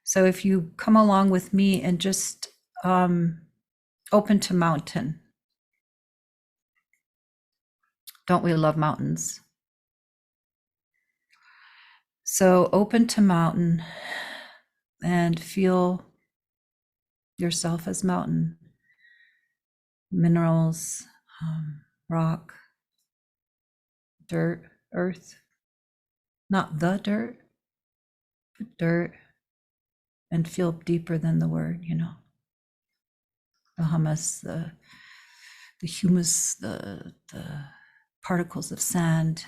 So if you come along with me and just open to mountain. Don't we love mountains? So open to mountain and feel yourself as mountain. Minerals, rock, dirt, earth. Not the dirt, but dirt. And feel deeper than the word, the humus, the humus, the particles of sand.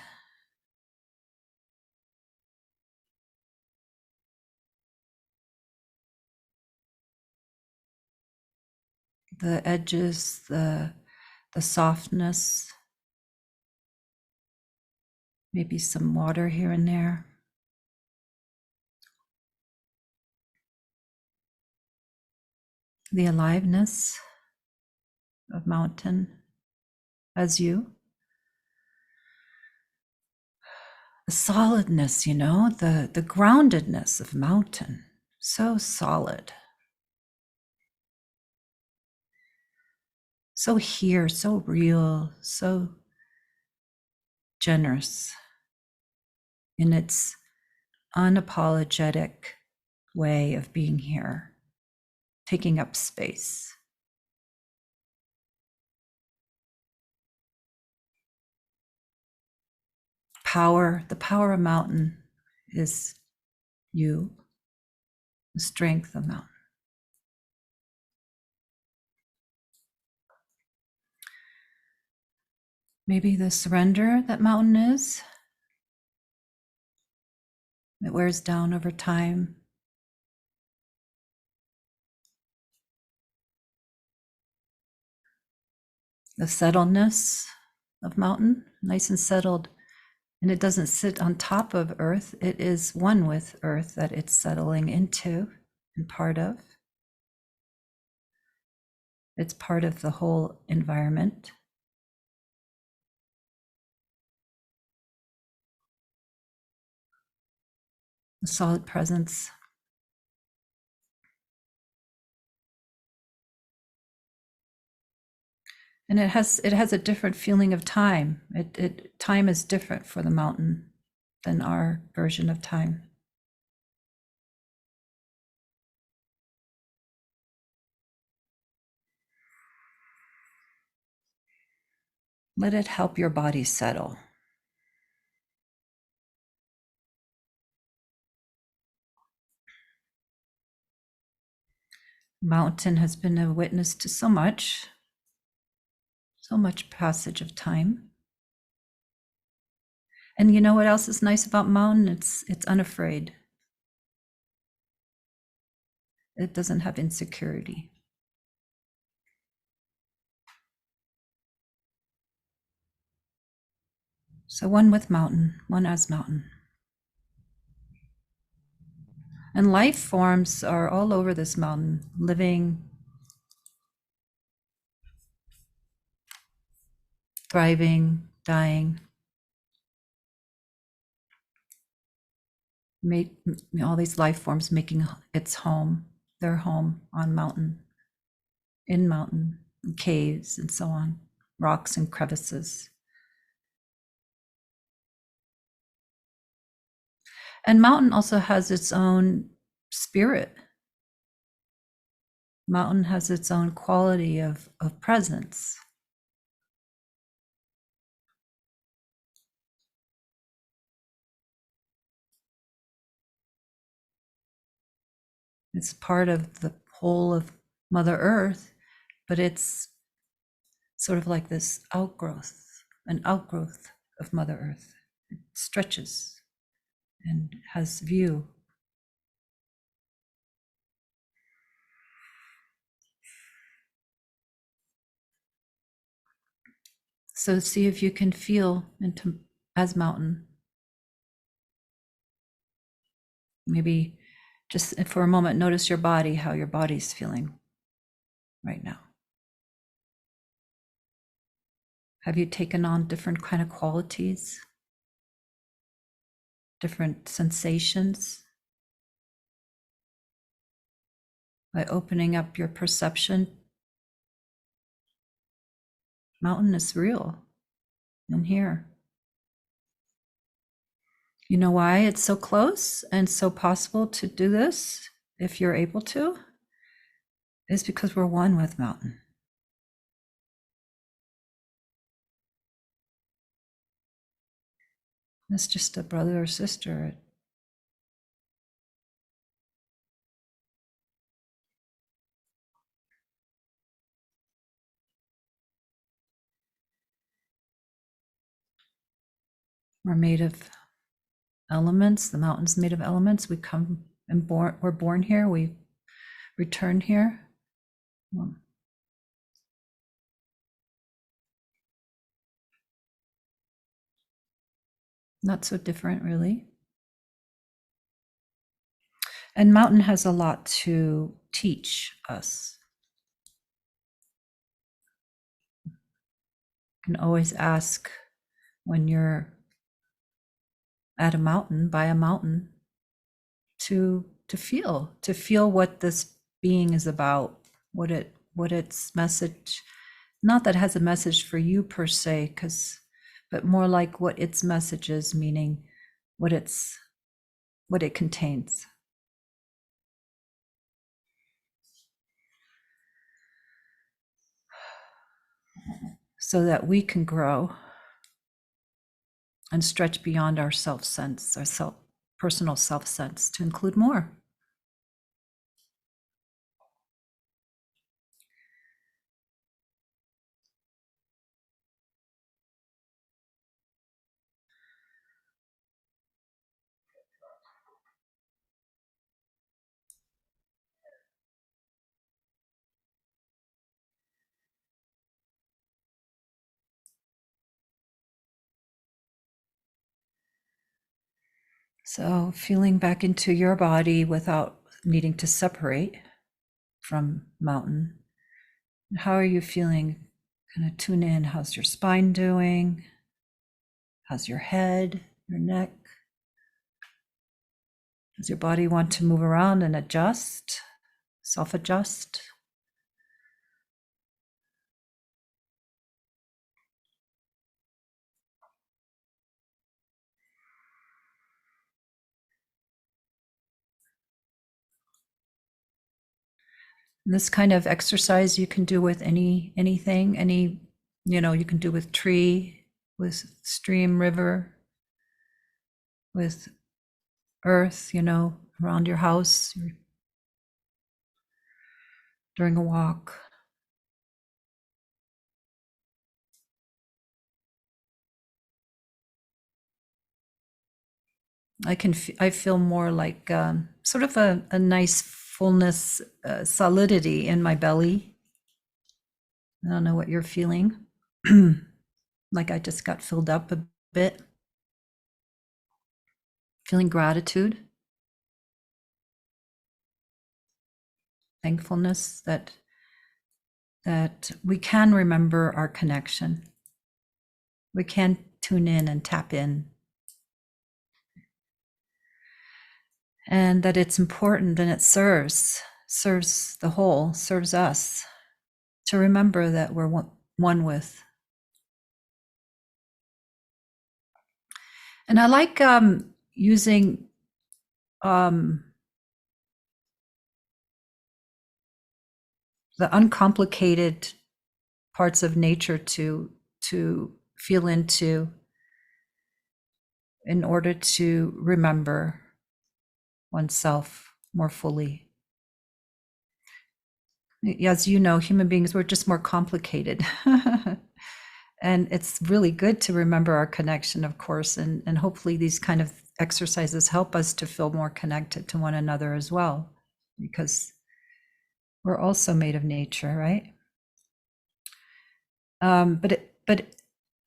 The edges, the softness, maybe some water here and there. The aliveness of mountain as you. The solidness, the groundedness of mountain. So solid. So here, so real, so generous in its unapologetic way of being here, taking up space. The power of mountain is you, the strength of mountain. Maybe the surrender that mountain is. It wears down over time. The settledness of mountain, nice and settled. And it doesn't sit on top of earth. It is one with earth that it's settling into and part of. It's part of the whole environment. The solid presence. And it has a different feeling of time. Time is different for the mountain than our version of time. Let it help your body settle. Mountain has been a witness to so much passage of time. And you know what else is nice about mountain? It's unafraid. It doesn't have insecurity. So one with mountain, one as mountain. And life forms are all over this mountain, living, thriving, dying. All these life forms making its home, their home on mountain, in mountain, in caves and so on, rocks and crevices. And mountain also has its own spirit. Mountain has its own quality of presence. It's part of the whole of Mother Earth, but it's sort of like this an outgrowth of Mother Earth. It stretches and has view. So see if you can feel into as mountain. Maybe just for a moment, notice your body, how your body's feeling right now. Have you taken on different kind of qualities? Different sensations? by opening up your perception. Mountain is real in here. You know why it's so close and so possible to do this if you're able to? It's because we're one with mountain. It's just a brother or sister. We're made of elements. The mountain's made of elements. We come and we're born here. We return here. Not so different, really. And mountain has a lot to teach us. You can always ask when you're at a mountain, by a mountain, to feel what this being is about, what its message, not that it has a message for you per se, but more like what its message is, meaning what it contains. So that we can grow and stretch beyond our self-sense, our personal self-sense, to include more. So feeling back into your body without needing to separate from mountain. How are you feeling? Kind of tune in. How's your spine doing? How's your head, your neck? Does your body want to move around and adjust, self-adjust? This kind of exercise you can do with anything, you can do with tree, with stream, river, with earth, around your house, during a walk. I feel more like sort of a nice fullness, solidity in my belly. I don't know what you're feeling. Like I just got filled up a bit. Feeling gratitude, thankfulness that we can remember our connection. We can tune in and tap in. And that it's important and it serves the whole, serves us to remember that we're one with. And I like using the uncomplicated parts of nature to feel into in order to remember oneself more fully. As you know, human beings, we're just more complicated. And it's really good to remember our connection, of course, and hopefully these kind of exercises help us to feel more connected to one another as well, because we're also made of nature, right? But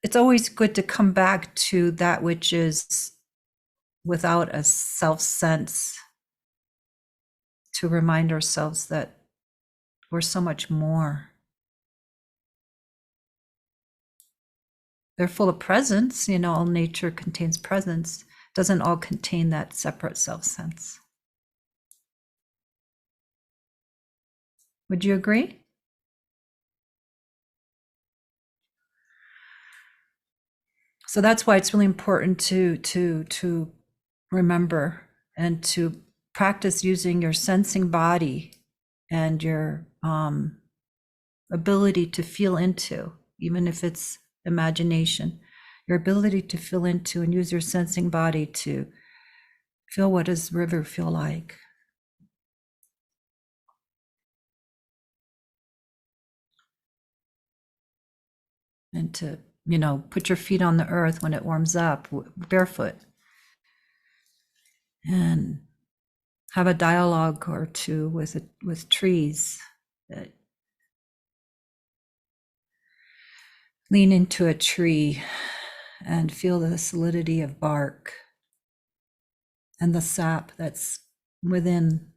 it's always good to come back to that which is without a self-sense, to remind ourselves that we're so much more. They're full of presence, all nature contains presence, doesn't all contain that separate self-sense. Would you agree? So that's why it's really important to remember and to practice using your sensing body and your ability to feel into, even if it's imagination, your ability to feel into and use your sensing body to feel what does river feel like. And to, put your feet on the earth when it warms up, barefoot, and have a dialogue or two with trees. That lean into a tree and feel the solidity of bark and the sap that's within